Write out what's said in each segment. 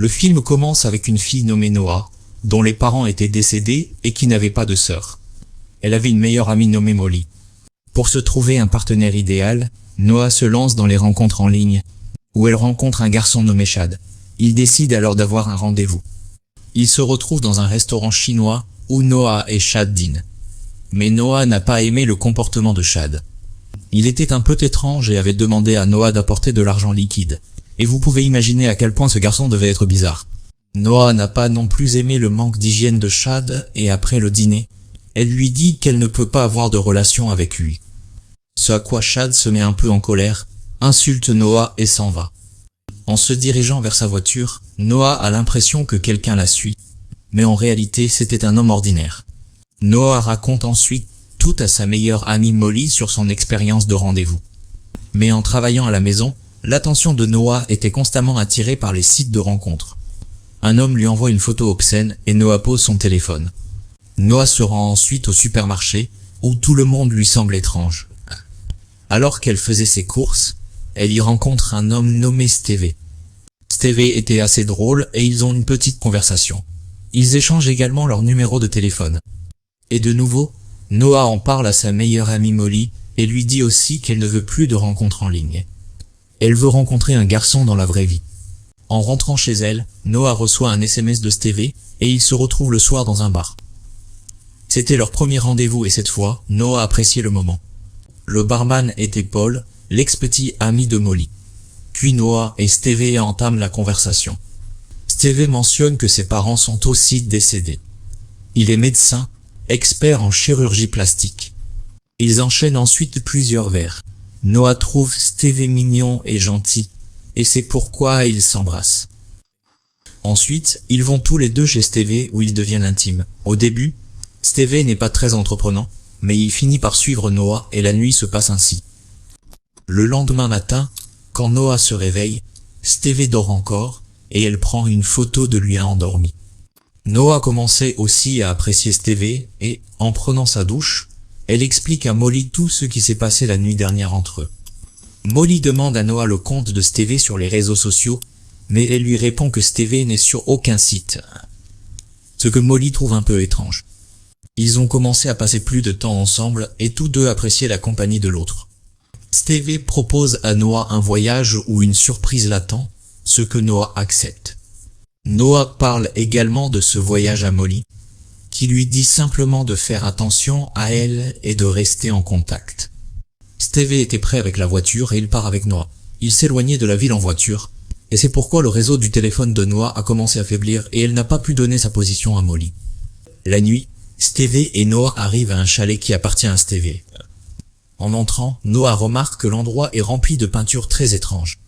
Le film commence avec une fille nommée Noah, dont les parents étaient décédés et qui n'avait pas de sœur. Elle avait une meilleure amie nommée Molly. Pour se trouver un partenaire idéal, Noah se lance dans les rencontres en ligne, où elle rencontre un garçon nommé Chad. Il décide alors d'avoir un rendez-vous. Ils se retrouvent dans un restaurant chinois où Noah et Chad dînent. Mais Noah n'a pas aimé le comportement de Chad. Il était un peu étrange et avait demandé à Noah d'apporter de l'argent liquide. Et vous pouvez imaginer à quel point ce garçon devait être bizarre. Noah n'a pas non plus aimé le manque d'hygiène de Chad et après le dîner, elle lui dit qu'elle ne peut pas avoir de relation avec lui. Ce à quoi Chad se met un peu en colère, insulte Noah et s'en va. En se dirigeant vers sa voiture, Noah a l'impression que quelqu'un la suit. Mais en réalité, c'était un homme ordinaire. Noah raconte ensuite tout à sa meilleure amie Molly sur son expérience de rendez-vous. Mais en travaillant à la maison, l'attention de Noah était constamment attirée par les sites de rencontres. Un homme lui envoie une photo obscène et Noah pose son téléphone. Noah se rend ensuite au supermarché, où tout le monde lui semble étrange. Alors qu'elle faisait ses courses, elle y rencontre un homme nommé Steve. Steve était assez drôle et ils ont une petite conversation. Ils échangent également leur numéro de téléphone. Et de nouveau, Noah en parle à sa meilleure amie Molly et lui dit aussi qu'elle ne veut plus de rencontres en ligne. Elle veut rencontrer un garçon dans la vraie vie. En rentrant chez elle, Noah reçoit un SMS de Steve et ils se retrouvent le soir dans un bar. C'était leur premier rendez-vous et cette fois, Noah appréciait le moment. Le barman était Paul, l'ex-petit ami de Molly. Puis Noah et Steve entament la conversation. Steve mentionne que ses parents sont aussi décédés. Il est médecin, expert en chirurgie plastique. Ils enchaînent ensuite plusieurs verres. Noah trouve Steve mignon et gentil, et c'est pourquoi ils s'embrassent. Ensuite, ils vont tous les deux chez Steve où ils deviennent intimes. Au début, Steve n'est pas très entreprenant, mais il finit par suivre Noah et la nuit se passe ainsi. Le lendemain matin, quand Noah se réveille, Steve dort encore, et elle prend une photo de lui endormi. Noah commençait aussi à apprécier Steve et, en prenant sa douche, elle explique à Molly tout ce qui s'est passé la nuit dernière entre eux. Molly demande à Noah le compte de Steve sur les réseaux sociaux, mais elle lui répond que Steve n'est sur aucun site. Ce que Molly trouve un peu étrange. Ils ont commencé à passer plus de temps ensemble et tous deux appréciaient la compagnie de l'autre. Steve propose à Noah un voyage ou une surprise l'attend, ce que Noah accepte. Noah parle également de ce voyage à Molly, qui lui dit simplement de faire attention à elle et de rester en contact. Steve était prêt avec la voiture et il part avec Noah. Il s'éloignait de la ville en voiture, et c'est pourquoi le réseau du téléphone de Noah a commencé à faiblir et elle n'a pas pu donner sa position à Molly. La nuit, Steve et Noah arrivent à un chalet qui appartient à Steve. En entrant, Noah remarque que l'endroit est rempli de peintures très étranges.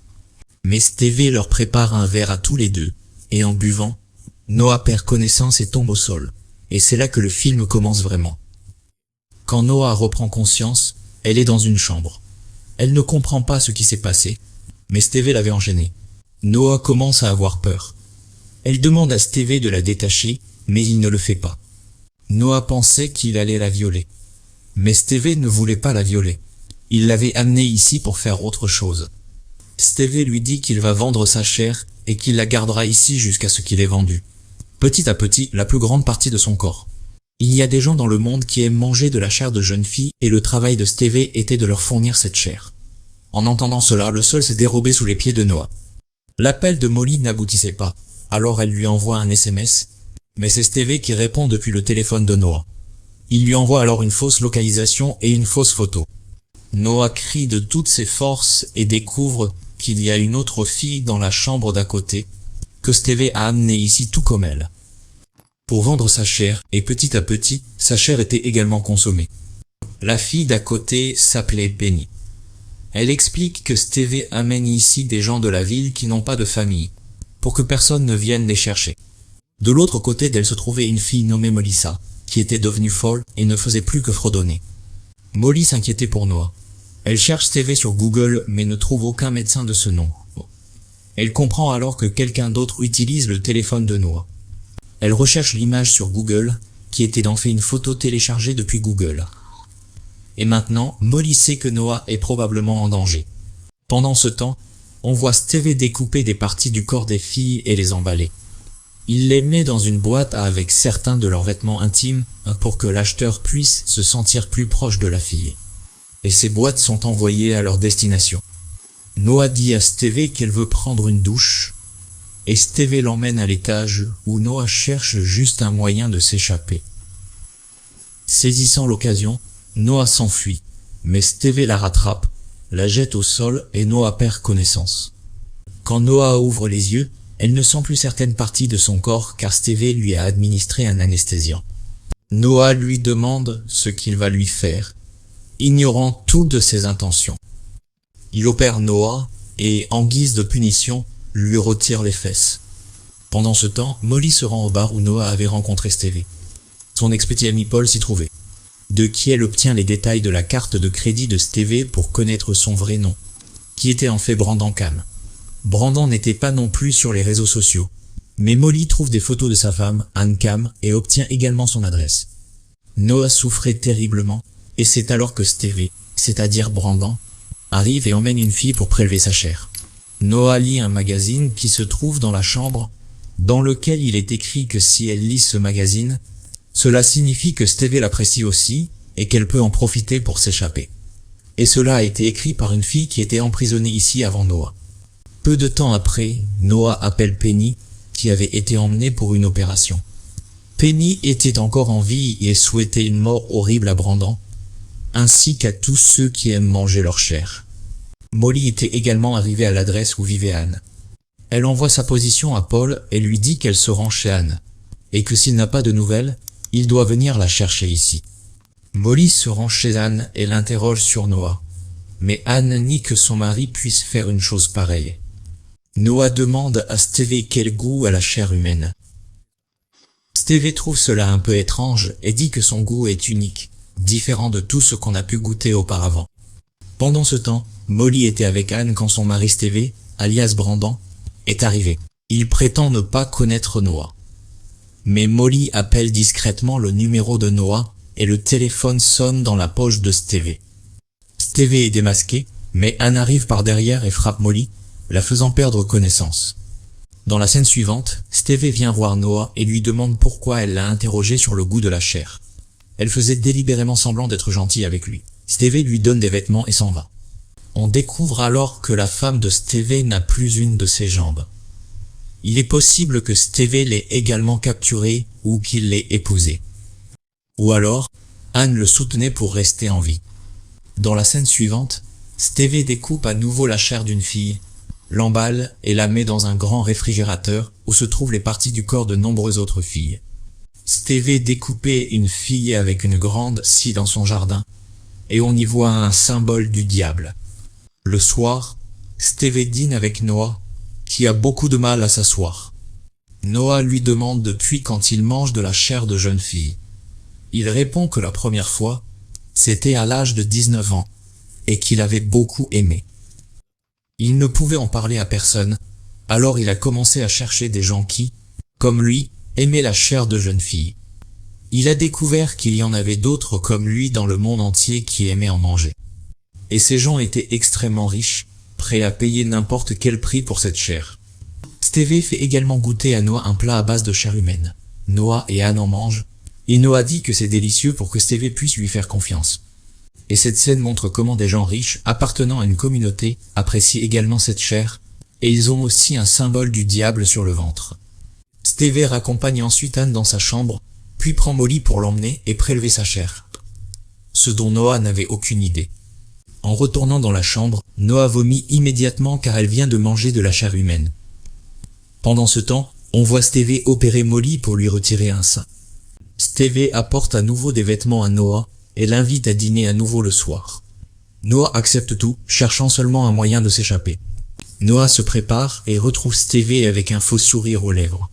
Mais Steve leur prépare un verre à tous les deux, et en buvant, Noah perd connaissance et tombe au sol. Et c'est là que le film commence vraiment. Quand Noah reprend conscience, elle est dans une chambre. Elle ne comprend pas ce qui s'est passé, mais Steve l'avait enchaînée. Noah commence à avoir peur. Elle demande à Steve de la détacher, mais il ne le fait pas. Noah pensait qu'il allait la violer. Mais Steve ne voulait pas la violer. Il l'avait amenée ici pour faire autre chose. Steve lui dit qu'il va vendre sa chair et qu'il la gardera ici jusqu'à ce qu'il ait vendu. Petit à petit, la plus grande partie de son corps. Il y a des gens dans le monde qui aiment manger de la chair de jeunes filles et le travail de Steve était de leur fournir cette chair. En entendant cela, le sol s'est dérobé sous les pieds de Noah. L'appel de Molly n'aboutissait pas, alors elle lui envoie un SMS, mais c'est Steve qui répond depuis le téléphone de Noah. Il lui envoie alors une fausse localisation et une fausse photo. Noah crie de toutes ses forces et découvre qu'il y a une autre fille dans la chambre d'à côté, que Steve a amenée ici tout comme elle. Pour vendre sa chair, et petit à petit, sa chair était également consommée. La fille d'à côté s'appelait Penny. Elle explique que Steve amène ici des gens de la ville qui n'ont pas de famille, pour que personne ne vienne les chercher. De l'autre côté d'elle se trouvait une fille nommée Melissa, qui était devenue folle et ne faisait plus que fredonner. Molly s'inquiétait pour Noah. Elle cherche Steve sur Google mais ne trouve aucun médecin de ce nom. Elle comprend alors que quelqu'un d'autre utilise le téléphone de Noah. Elle recherche l'image sur Google, qui était en fait une photo téléchargée depuis Google. Et maintenant, Molly sait que Noah est probablement en danger. Pendant ce temps, on voit Steve découper des parties du corps des filles et les emballer. Il les met dans une boîte avec certains de leurs vêtements intimes pour que l'acheteur puisse se sentir plus proche de la fille. Et ces boîtes sont envoyées à leur destination. Noah dit à Steve qu'elle veut prendre une douche, et Steve l'emmène à l'étage où Noah cherche juste un moyen de s'échapper. Saisissant l'occasion, Noah s'enfuit, mais Steve la rattrape, la jette au sol et Noah perd connaissance. Quand Noah ouvre les yeux, elle ne sent plus certaines parties de son corps car Steve lui a administré un anesthésiant. Noah lui demande ce qu'il va lui faire, ignorant toutes de ses intentions. Il opère Noah et, en guise de punition, lui retire les fesses. Pendant ce temps, Molly se rend au bar où Noah avait rencontré Steve. Son ex-petit ami Paul s'y trouvait, de qui elle obtient les détails de la carte de crédit de Steve pour connaître son vrai nom, qui était en fait Brandon Cam. Brandon n'était pas non plus sur les réseaux sociaux, mais Molly trouve des photos de sa femme, Anne Cam, et obtient également son adresse. Noah souffrait terriblement, et c'est alors que Steve, c'est-à-dire Brandon, arrive et emmène une fille pour prélever sa chair. Noah lit un magazine qui se trouve dans la chambre, dans lequel il est écrit que si elle lit ce magazine, cela signifie que Steve l'apprécie aussi, et qu'elle peut en profiter pour s'échapper. Et cela a été écrit par une fille qui était emprisonnée ici avant Noah. Peu de temps après, Noah appelle Penny, qui avait été emmenée pour une opération. Penny était encore en vie et souhaitait une mort horrible à Brandon, ainsi qu'à tous ceux qui aiment manger leur chair. Molly était également arrivée à l'adresse où vivait Anne. Elle envoie sa position à Paul et lui dit qu'elle se rend chez Anne, et que s'il n'a pas de nouvelles, il doit venir la chercher ici. Molly se rend chez Anne et l'interroge sur Noah, mais Anne nie que son mari puisse faire une chose pareille. Noah demande à Steve quel goût a la chair humaine. Steve trouve cela un peu étrange et dit que son goût est unique, différent de tout ce qu'on a pu goûter auparavant. Pendant ce temps, Molly était avec Anne quand son mari Steve, alias Brandon, est arrivé. Il prétend ne pas connaître Noah. Mais Molly appelle discrètement le numéro de Noah et le téléphone sonne dans la poche de Steve. Steve est démasqué, mais Anne arrive par derrière et frappe Molly, la faisant perdre connaissance. Dans la scène suivante, Steve vient voir Noah et lui demande pourquoi elle l'a interrogé sur le goût de la chair. Elle faisait délibérément semblant d'être gentille avec lui. Steve lui donne des vêtements et s'en va. On découvre alors que la femme de Steve n'a plus une de ses jambes. Il est possible que Steve l'ait également capturée ou qu'il l'ait épousée. Ou alors, Anne le soutenait pour rester en vie. Dans la scène suivante, Steve découpe à nouveau la chair d'une fille, l'emballe et la met dans un grand réfrigérateur où se trouvent les parties du corps de nombreuses autres filles. Steve découpait une fille avec une grande scie dans son jardin, et on y voit un symbole du diable. Le soir, Steve dîne avec Noah, qui a beaucoup de mal à s'asseoir. Noah lui demande depuis quand il mange de la chair de jeune fille. Il répond que la première fois, c'était à l'âge de 19 ans, et qu'il avait beaucoup aimé. Il ne pouvait en parler à personne, alors il a commencé à chercher des gens qui, comme lui, aimaient la chair de jeune fille. Il a découvert qu'il y en avait d'autres comme lui dans le monde entier qui aimaient en manger. Et ces gens étaient extrêmement riches, prêts à payer n'importe quel prix pour cette chair. Steve fait également goûter à Noah un plat à base de chair humaine. Noah et Anne en mangent, et Noah dit que c'est délicieux pour que Steve puisse lui faire confiance. Et cette scène montre comment des gens riches, appartenant à une communauté, apprécient également cette chair, et ils ont aussi un symbole du diable sur le ventre. Steve raccompagne ensuite Anne dans sa chambre, puis prend Molly pour l'emmener et prélever sa chair. Ce dont Noah n'avait aucune idée. En retournant dans la chambre, Noah vomit immédiatement car elle vient de manger de la chair humaine. Pendant ce temps, on voit Steve opérer Molly pour lui retirer un sein. Steve apporte à nouveau des vêtements à Noah et l'invite à dîner à nouveau le soir. Noah accepte tout, cherchant seulement un moyen de s'échapper. Noah se prépare et retrouve Steve avec un faux sourire aux lèvres.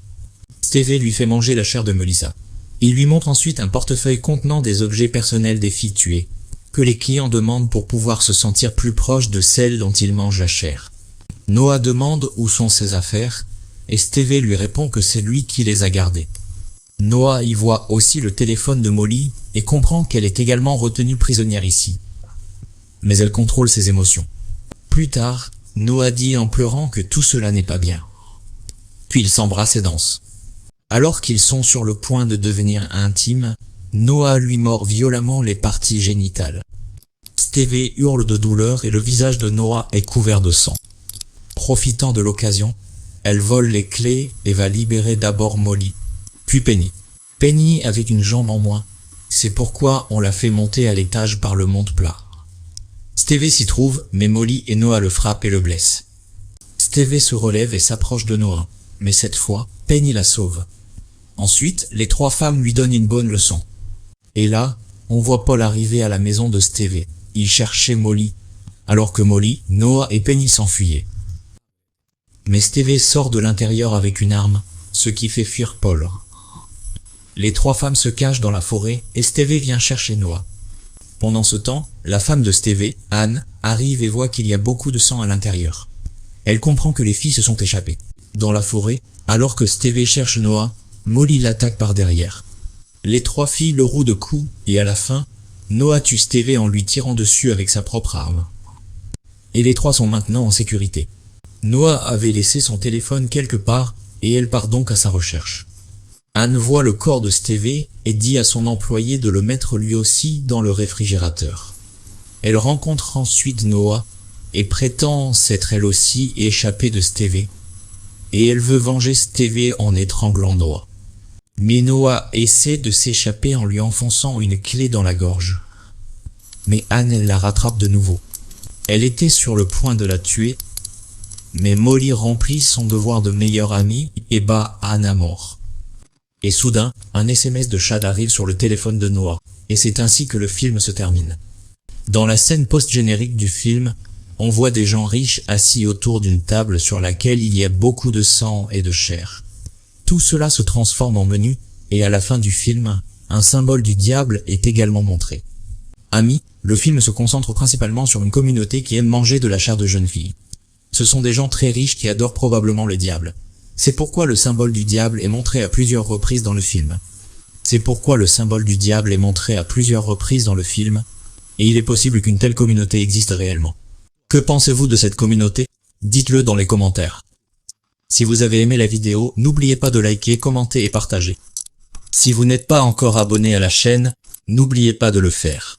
Steve lui fait manger la chair de Melissa. Il lui montre ensuite un portefeuille contenant des objets personnels des filles tuées, que les clients demandent pour pouvoir se sentir plus proches de celles dont ils mangent la chair. Noah demande où sont ses affaires, et Steve lui répond que c'est lui qui les a gardées. Noah y voit aussi le téléphone de Molly et comprend qu'elle est également retenue prisonnière ici. Mais elle contrôle ses émotions. Plus tard, Noah dit en pleurant que tout cela n'est pas bien. Puis ils s'embrassent et dansent. Alors qu'ils sont sur le point de devenir intimes, Noah lui mord violemment les parties génitales. Stevie hurle de douleur et le visage de Noah est couvert de sang. Profitant de l'occasion, elle vole les clés et va libérer d'abord Molly, puis Penny. Penny avait une jambe en moins, c'est pourquoi on l'a fait monter à l'étage par le monte-plat. Stevie s'y trouve, mais Molly et Noah le frappent et le blessent. Stevie se relève et s'approche de Noah, mais cette fois, Penny la sauve. Ensuite, les trois femmes lui donnent une bonne leçon. Et là, on voit Paul arriver à la maison de Stevie. Il cherchait Molly, alors que Molly, Noah et Penny s'enfuyaient. Mais Stevie sort de l'intérieur avec une arme, ce qui fait fuir Paul. Les trois femmes se cachent dans la forêt et Stevie vient chercher Noah. Pendant ce temps, la femme de Stevie, Anne, arrive et voit qu'il y a beaucoup de sang à l'intérieur. Elle comprend que les filles se sont échappées. Dans la forêt, alors que Stevie cherche Noah, Molly l'attaque par derrière. Les trois filles le rouent de coups et à la fin, Noah tue Stevie en lui tirant dessus avec sa propre arme. Et les trois sont maintenant en sécurité. Noah avait laissé son téléphone quelque part et elle part donc à sa recherche. Anne voit le corps de Stevie et dit à son employé de le mettre lui aussi dans le réfrigérateur. Elle rencontre ensuite Noah et prétend s'être elle aussi échappée de Stevie. Et elle veut venger Stevie en étranglant Noah. Mais Noah essaie de s'échapper en lui enfonçant une clé dans la gorge. Mais Anne elle la rattrape de nouveau. Elle était sur le point de la tuer, mais Molly remplit son devoir de meilleure amie et bat Anne à mort. Et soudain, un SMS de Chad arrive sur le téléphone de Noah, et c'est ainsi que le film se termine. Dans la scène post-générique du film, on voit des gens riches assis autour d'une table sur laquelle il y a beaucoup de sang et de chair. Tout cela se transforme en menu, et à la fin du film, un symbole du diable est également montré. Amis, le film se concentre principalement sur une communauté qui aime manger de la chair de jeunes filles. Ce sont des gens très riches qui adorent probablement le diable. C'est pourquoi le symbole du diable est montré à plusieurs reprises dans le film. Et il est possible qu'une telle communauté existe réellement. Que pensez-vous de cette communauté? Dites-le dans les commentaires. Si vous avez aimé la vidéo, n'oubliez pas de liker, commenter et partager. Si vous n'êtes pas encore abonné à la chaîne, n'oubliez pas de le faire.